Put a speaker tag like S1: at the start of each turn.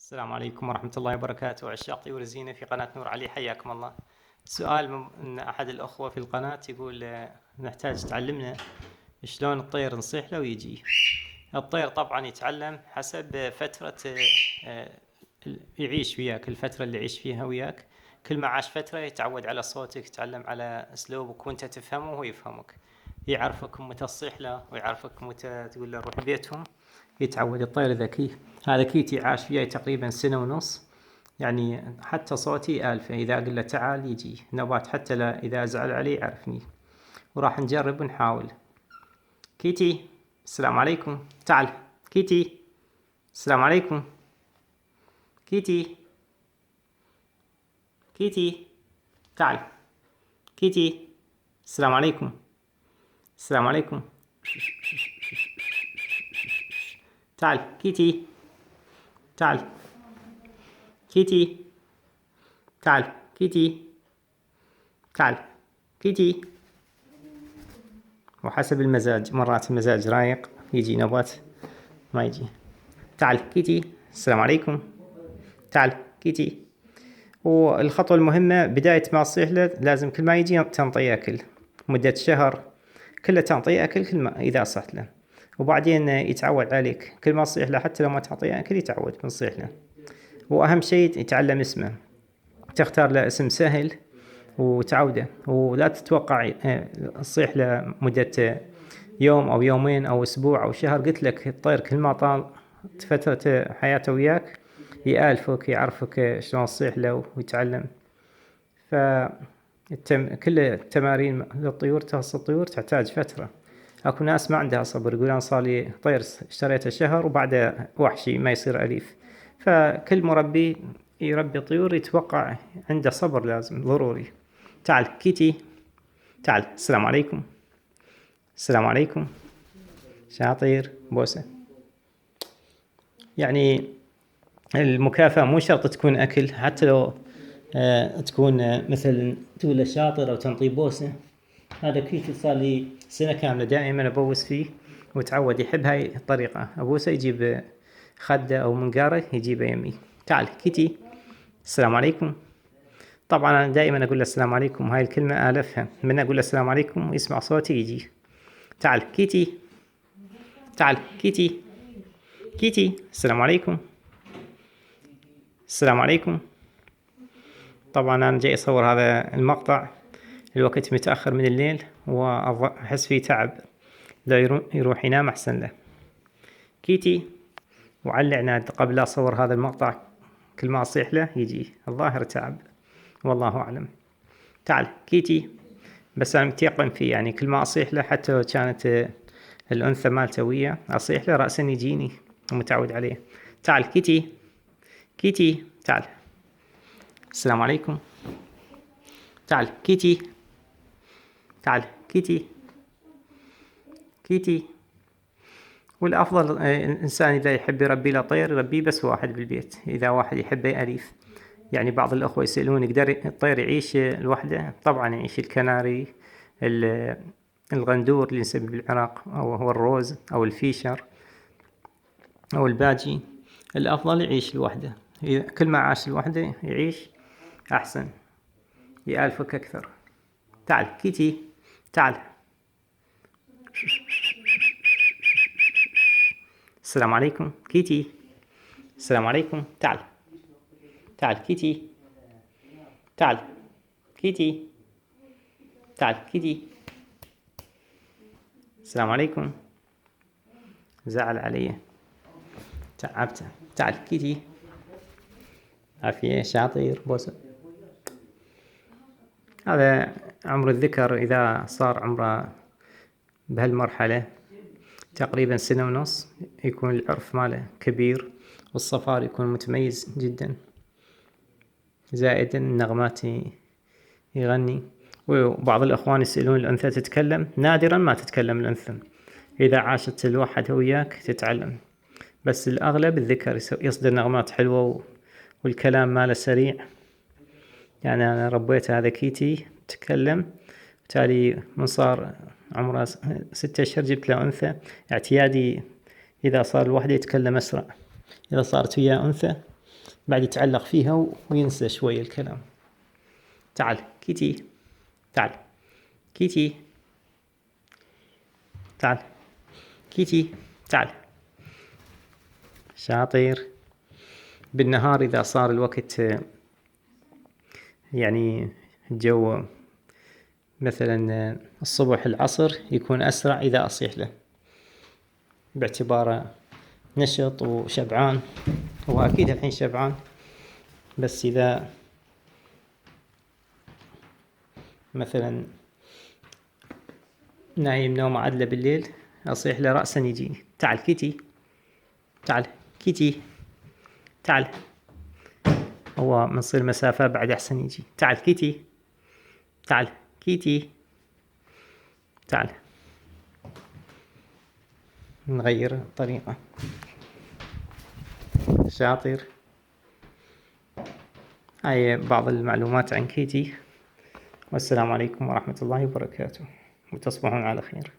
S1: السلام عليكم ورحمة الله وبركاته. عشاق طيور الزينة في قناة نور علي، حياكم الله. سؤال من أحد الأخوة في القناة يقول نحتاج تعلمنا شلون الطير نصيح له ويجي. الطير طبعا يتعلم حسب فترة آه، يعيش وياك، الفترة اللي يعيش فيها وياك. كل ما عاش فترة يتعود على صوتك، يتعلم على أسلوبك وأنت تفهمه وهو يفهمك. يعرفك متى تصيح له ويعرفك متى تقول له روح بيتهم. يتعود. الطير ذكي. هذا كيتي عاش وياي تقريبا سنة ونص، يعني حتى صوتي آلفة. إذا أقول له تعال يجي نبات، حتى لا إذا أزعل عليه يعرفني. وراح نجرب ونحاول. كيتي السلام عليكم، تعال. كيتي السلام عليكم. كيتي كيتي تعال. كيتي السلام عليكم. السلام عليكم. تعال كيتي. تعال كيتي. تعال كيتي. تعال كيتي. وحسب المزاج، مرات المزاج رايق يجي، نبات ما يجي. تعال كيتي السلام عليكم. تعال كيتي. والخطوة المهمة بداية ما تصيح له لازم كل ما يجي تنطيه أكل مدة شهر، كله تنطيه أكل كل ما إذا صحت له، وبعدين يتعود عليك. كل ما تصيح له حتى لو ما تعطيه أكل يتعود بنصيح له. وأهم شيء يتعلم اسمه، تختار له اسم سهل وتعوده، ولا تتوقع تصيح له مدة يوم أو يومين أو أسبوع أو شهر. قلت لك الطير كل ما طال فترة حياته وياك يألفك، يعرفك شلون تصيح له ويتعلم. كل التمارين للطيور تخص الطيور تحتاج فترة. اكو ناس ما عندها صبر، يقولون صار لي طير اشتريته شهر وبعده وحشي ما يصير أليف. فكل مربي يربي طيور يتوقع عنده صبر، لازم ضروري. تعال كيتي. تعال السلام عليكم. السلام عليكم. شاطر بوسة. يعني المكافأة مو شرط تكون أكل، حتى لو تكون مثل تقول له شاطر أو تنطي بوسة. هذا كيتي صار لي سنة كاملة دائما أبوس فيه وتعود يحب هاي الطريقة. أبوسه يجيب خده أو منقاره يجيبه يمي. تعال كيتي السلام عليكم. طبعا أنا دائما أقول له السلام عليكم، هاي الكلمة آلفها. من أقول له السلام عليكم يسمع صوتي يجي. تعال كيتي. تعال كيتي. كيتي السلام عليكم. السلام عليكم. طبعا أنا جاي أصور هذا المقطع الوقت متأخر من الليل، وأحس فيه تعب، لا يروح ينام أحسن له. كيتي. وعلى عناد قبل لا أصور هذا المقطع كل ما أصيح له يجي، الظاهر تعب والله أعلم. تعال كيتي. بس أنا متيقن فيه، يعني كل ما أصيح له حتى لو كانت الأنثى مالته وياه أصيح له رأسا يجيني، ومتعود عليه. تعال كيتي. كيتي تعال. السلام عليكم. تعال كيتي. تعال كيتي. كيتي. والأفضل الإنسان إذا يحب يربي له طير يربيه بس واحد بالبيت، إذا واحد يحبه أليف. يعني بعض الأخوة يسألون يقدر الطير يعيش لوحده؟ طبعا يعيش. الكناري، الغندور اللي نسميه بالعراق، أو هو الروز أو الفيشر أو الباجي، الأفضل يعيش لوحده. كل ما عاش لوحده يعيش أحسن، يألفك أكثر. تعال كيتي. تعال. السلام عليكم كيتي. السلام عليكم. تعال. تعال كيتي. تعال كيتي. تعال كيتي. السلام عليكم. زعل علي، تعبته. تعال كيتي. عافية شاطر بوسة. هذا عمر الذكر إذا صار عمره بهالمرحلة تقريبا سنة ونص يكون العرف ماله كبير، والصفار يكون متميز جدا، زائد النغمات يغني. وبعض الأخوان يسألون الأنثى تتكلم؟ نادرا ما تتكلم الأنثى، إذا عاشت الوحدة وياك تتعلم، بس الأغلب الذكر يصدر نغمات حلوة والكلام ماله سريع. يعني أنا ربيت هذا كيتي تتكلم، بالتالي من صار عمره 6 أشهر جبت له أنثى. اعتيادي إذا صار الوحدة يتكلم أسرع، إذا صارت وياه أنثى بعد يتعلق فيها وينسى شوي الكلام. تعال كيتي، تعال كيتي، تعال كيتي، تعال. شاطر. بالنهار إذا صار الوقت يعني الجو مثلا الصبح العصر يكون أسرع إذا أصيح له، باعتباره نشط وشبعان. هو أكيد الحين شبعان، بس إذا مثلا نايم نوم عدله بالليل أصيح له رأسا يجيني. تعال كيتي، تعال كيتي، تعال. هو منصير مسافة بعد أحسن يجي. تعال كيتي، تعال كيتي، تعال. نغير الطريقة. شاطر. هاي بعض المعلومات عن كيتي، والسلام عليكم ورحمة الله وبركاته، وتصبحون على خير.